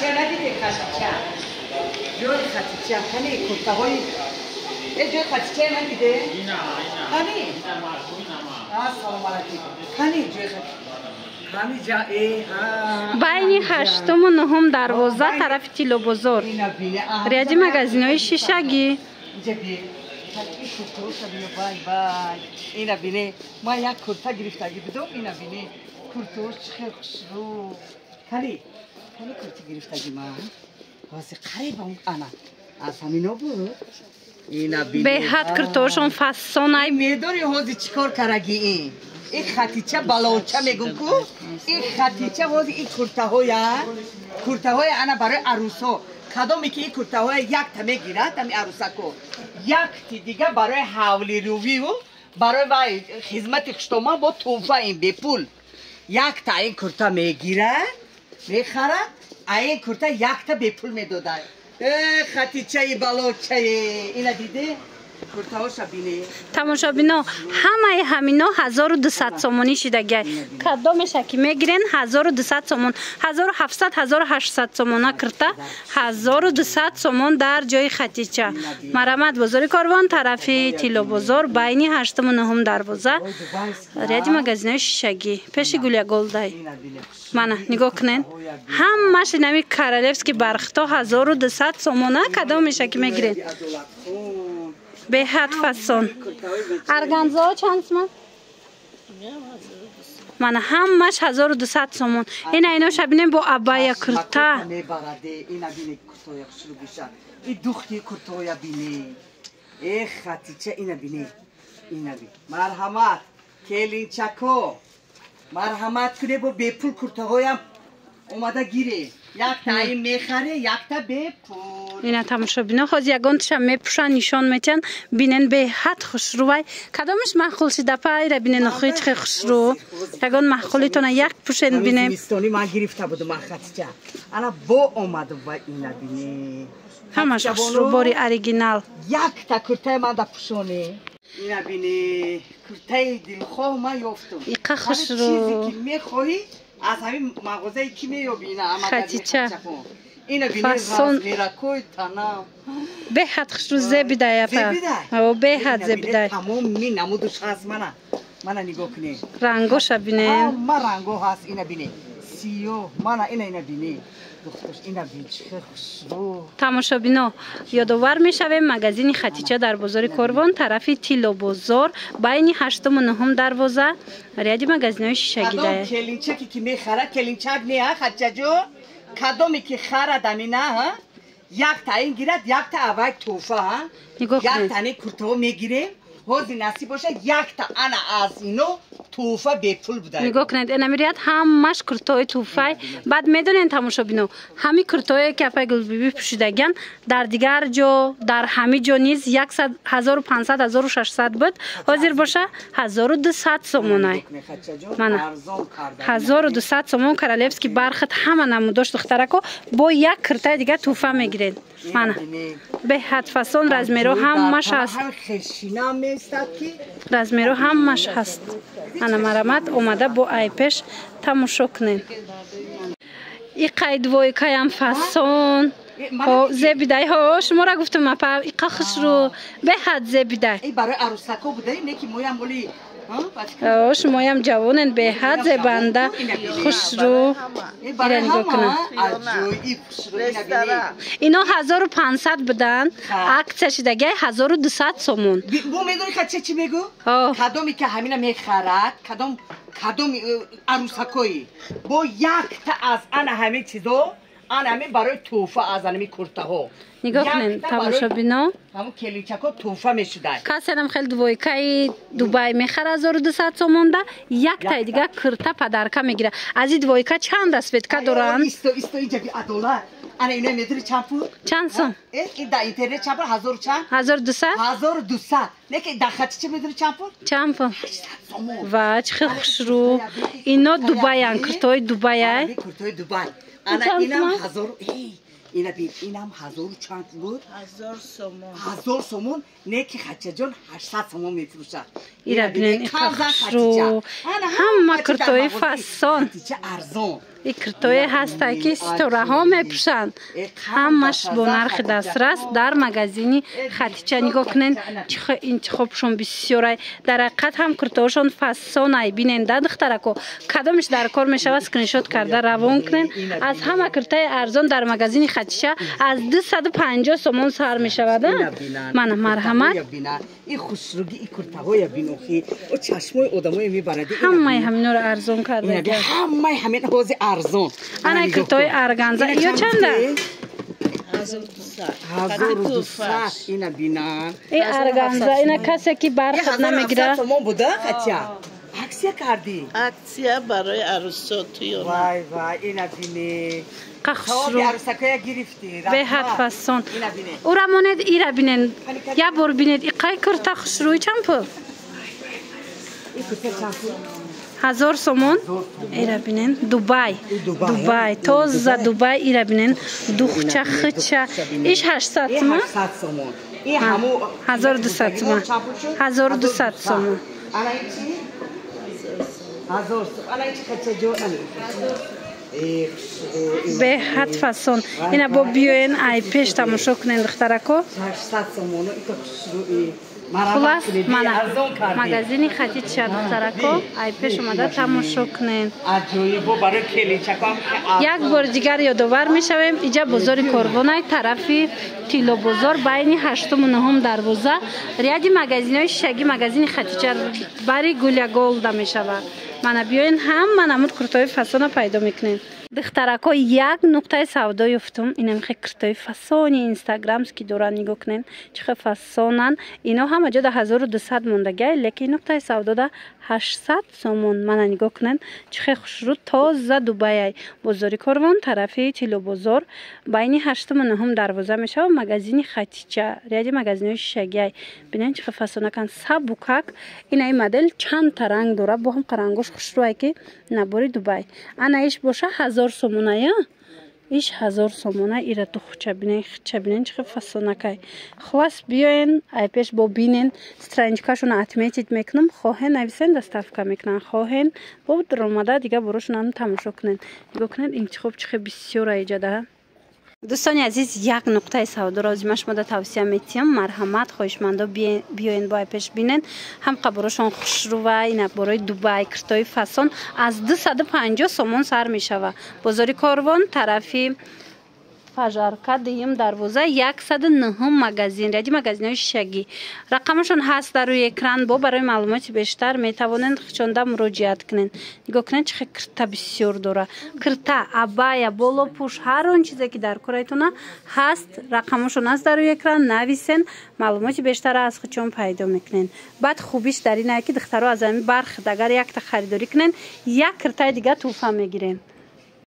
خطیچه ندیده خطیچه جوی خطیچه خنی کرتا های جوی خطیچه ندیده خنی سلام علیکم خنی جوی بین هشتم و نهم دروازه طرف تیلو بزرگ ریادی مگزینای شیشگی اینا بینه ما یک کرتا گرفتگی بدم اینا بینه کرتوش خیلی خوش رو خالی کرتا گرفتگی ما واسه قریب انا از همینا بود اینا بینه به حد کرتوشون فسانه میداری هازی چیکار کرگی این خطیچه بلاوچه میگم کو این خطیچه واسه این کرتاهای انا برای عروسا کدامی که این کرتاهای یک تا میگیرد امی عروسکو یک تی دیگه برای حولی روی و برای خدمت اجتماع با توفه این به پول یک تا این کرتا میگیرد میخرد این کرتا یک تا به پول میداده خطیچه بلاوچه اینا دیده تماشابینا همه همینا 1200 سومونی شدگی کدامش که میگیرن 1200 سومون 1700 1800 سومونا کرده 1200 سومون در جای خطیچه مرمت بزرگ کاروان طرفی تیلو بزرگ بینی 8 و 9 دروازه ریادی مگزینای شیشگی پیش گولیا گلدای منه نگاه کنین همش نمی کارالفسکی برختا 1200 سومونه کدامش که میگیرن به حد فسان ارگانزا چند سومون؟ من همش 1200 سومون اینا شبینیم با عبای کرتا این دختی کرتایا بینی ای خطیچه اینا بینی مرحمت کلینچکو مرحمت کنه با بپول کرتاهایم اومده گیره یک تا این میخره یک تا به پول اینا تماشابینا خواهد یگانتش هم میپوشن نشان میتن بینن به حد خوش روی کدامش محخول شده پای را بینن خیلی خیلی خوش رو یگان محخولیتون یک پوشن بینن زمستانی من گرفته بودم خطیچه انا با اومده و اینا بینی همش خوش رو باری اریگینال یک تا کرتای من دا پوشونی اینا بینی کرتای دلخواه من یافتم ایقا خوش رو چیزی که میخواهی از همین مغازه کی میابی اینا خطیچه اینا بینی میراکوی تنم به حد خوش رو زبیده یا به حد زبیده تمام می نمودش هست منه نگاه کنی رنگوش بینه ما رنگو هست اینا بینی سیو منه اینا بینی دخترش اینا بینی چه خوش رو تماشابینا یادآور میشوه مگزین خطیچه در بازار کاروان طرفی تیلو بزرگ بین 8 و 9 دروازه ریادی مگزینای شیشگی ده کلینچه که میخره کلینچک نه خطیچه جو کدامی که خرد امینا یک تا این گیرد یک تا اوک توفه یک تا نه کرتو میگیره هازی نصیب باشه یک تا انا از اینو توفه به پول بوده نگاه کنید این امیریت همش کرتوی توفه بعد میدونین تماشابینو همین کرتوی که اپای گل بیبی پوشیدگن در دیگر جو در همه جو نیز 1500 1600 بود حاضر باشه 1200 سومونه من 1200 سومون کارالفسکی برخط همه نموداش دخترکو با یک کرتای دیگه توفه میگیرین من به حد فسان رزمیرو همش هست رزمیرو همش هست انا مرمت اومده با ایپش تماشا کنین ای قید وای کایم فسان زبیدای ها شما را گفتم اپا ای قخش رو به حد زبیدای ای برای عروسکو بوده اینه که مویم مولی شما هم جوانن به حد زبنده خوش رو ایره نگاه کنن اینا 1500 بدن عکسش دیگه 1200 سومون بو میدونی که چی میگو؟ کدومی که همینه میخرد کدوم عروسکویی با یک تا از انا همه چیزو انا همه برای توفه از انمی کرته ها نگاه کنین تماشابینا همون کلینچکو توفه میشده کسی هم خیلی دوایکای دوبای میخره 1200 سومون ده یک تا دیگه کرته پدرکه میگیره از این دوایکا چند دست بید که دارن؟ ایستو اینجا بی عدالت انا اینه میدونی چند پول؟ چند سوم؟ این در اینترنت چند پول؟ 1000 چند؟ 1200 1200 نه که در خطیچه میدونی چند پول؟ چند پول؟ و چه خوش رو اینا دوبای هن کرتای دوبای هن؟ کرتای دوبای انا اینم 1000 اینا بین اینم 1000 چند بود 1000 سومون نه که خچه جان 800 سومون میفروشه اینا بین این خوش رو همه کرتای فسان خطیچه ارزان این کرتای هست که ستاره ها میپوشن همش با نرخ دسترس در مگزینی خطیچه نگاه کنین چه انتخابشون بسیاره در حقیقت هم کرتاشون فسانه بینین دخترکو کدامش در کار میشه اسکرین شات کرده روان کنین از همه کرتای ارزان در مگزین خطیچه از 250 سومون سر میشود من مرحمت این خسروگی این کرتاهای بینوخی و چشمای آدمای میبرده همه همینا رو ارزان کرده همه همین حوزه ارزان انا کرتای ارگانزا یا چنده 1200 اینا بینن این ارگانزا اینا کسی که برخط نمیگیره تومان بوده خطیه اکسیه کردی اکسیه برای عروسا توی وای وای اینا بینی قخشرو عروسکای گرفتی به حد فسان او را ماند ای را بینن یا بار بینید ای قای کرتا خسروی چند پول 1000 سومون ای را بینن دوبای تازه دوبای ای را بینن دوخچه خچه ایش 800 سومون 1200 سومون 1200 سومون به حد فسان اینا با بیاین ای پیش تماشا کنین دخترکو خلاص من مگزینی خطیچه دخترکو ای پیش اومده تماشا کنین یک بار دیگر یادآور میشویم اینجا بازار کاروان طرفی تیلو بازار بین 8 و 9 دروازه ریادی مگزینای شگی مگزین خطیچه برای گل ده میشود من بیاین هم من امود کرتای فسان پیدا میکنین دخترکا یک نقطه سودا یافتم اینا میخوای کرتای فسانی اینستاگرام که دوران نگاه کنین چه فسانن اینا هم اجا 1200 موندگی لیکن نقطه سودا ده 800 سومون من نگاه کنین چه خوشرو تازه دوبای بازار کاروان طرفی تیلو بازار بین 8 و 9 دروازه میشه و مگزین خطیچه ریادی مگزینای شگی ببینین چه فسانه کن سبوکک این مدل چند تا رنگ داره با هم قرنگوش خوشروه که نباری دوبای انا ایش باشه 1000 سومونه یا ایش 1000 سومونه ایره تو چه بینین چه فسانه که خلاص بیاین ای پیش با بینین سترنجکاشون اتمیتید میکنم خواهین نویسین دستافکا میکنن خواهین با در اومده دیگه بروشون هم تماشا کنین نگاه کنین این چه بسیار ایجاده دوستان عزیز یک نقطه سودا را از شما توصیه میتیم مرحمت خواهشمندا بیاین با پیش بینن هم قبرشون خوشرو و این برای دوبای کرتای فسان از 250 سومون سر میشوه بازار کاروان طرفی فجرکه دیم دروازه 109 مگزین ریادی مگزینای شگی رقمشون هست در روی اکران با برای معلومات بیشتر میتوانند خچونده مراجعت کنین نگاه کنین چه کرتا بسیار داره کرتا عبایا بالا پوش هر اون چیزی که در کارتونه هست رقمشون هست در روی اکران نویسین معلومات بیشتر از خچون پیدا میکنین بعد خوبیش در اینه که دخترها از همین برخ اگر یک تا خریداری کنین یک کرتا دیگه توفه میگیرین